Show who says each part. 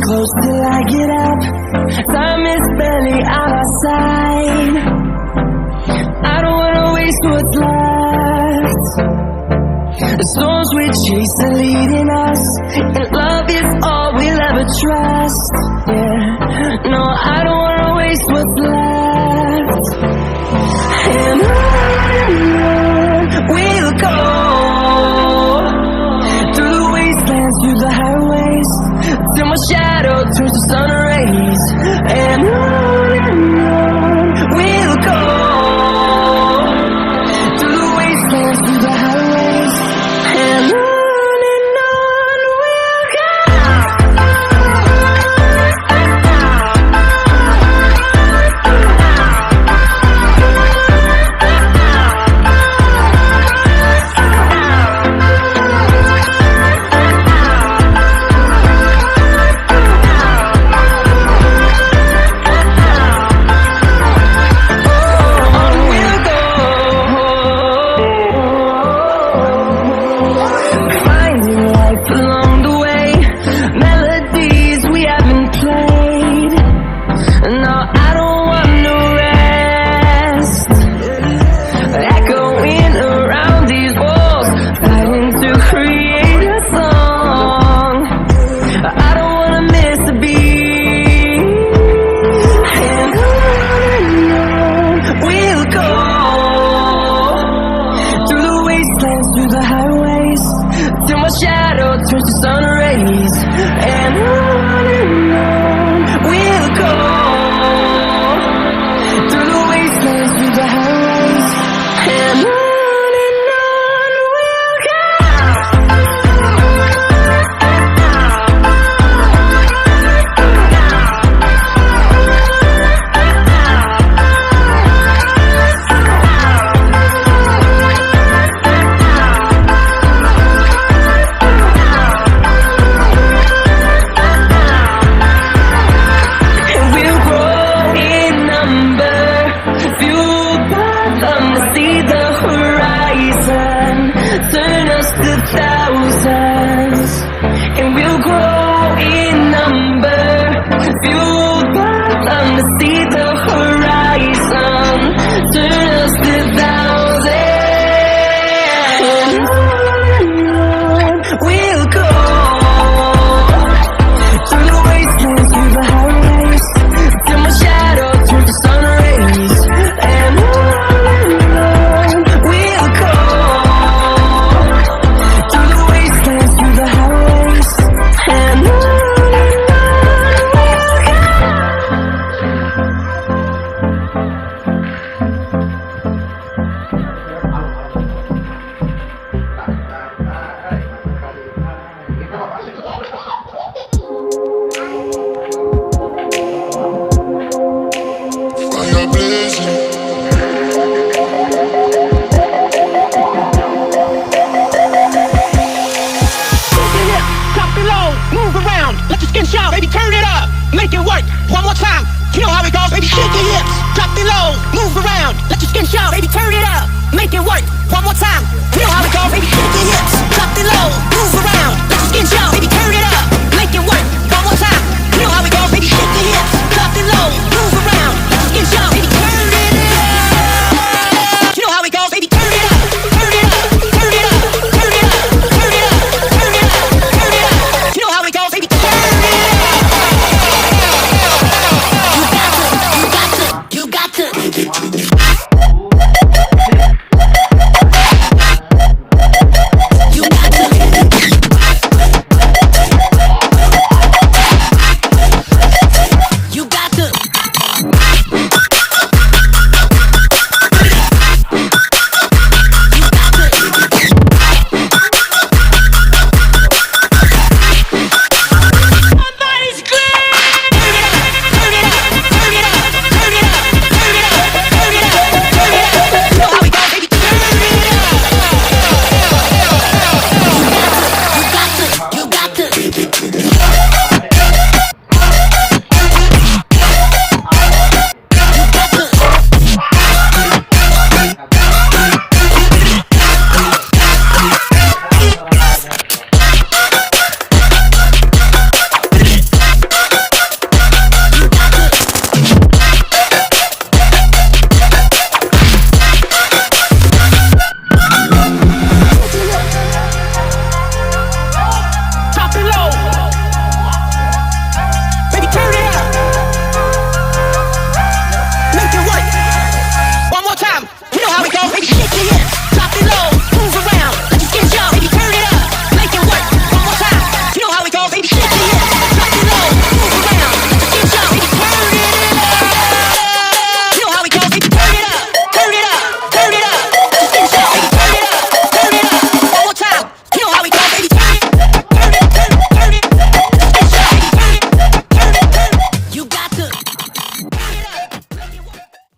Speaker 1: close till I get up. Time is barely on our side. I don't wanna waste what's left. The storms we chase are leading us, and love is all we'll ever trust. Yeah, no, I don't wanna waste what's left. And on we'll go, through the wastelands, through the highways, till my shadow turns to sun rays. And on we'll go, through the wastelands, through the highways, and on we'll go. Through the highways, till my shadow turns to sun rays. And on we'll go, through the wastelands, through the highways, and on we'll go. Turn us to thousands, and we'll grow in number, fueled by them to see the horizon. Turn us to thousands, and on we'll go, through the wastelands, through the highways, till my shadow turns to sun rays. And on we'll go,
Speaker 2: shout, baby, turn it up, make it work, one more time, you know how it goes, baby, shake your hips, drop it low, move around, let your skin shout, baby, turn it up, make it work, one more time, you know how it goes, baby, shake your hips, drop it low.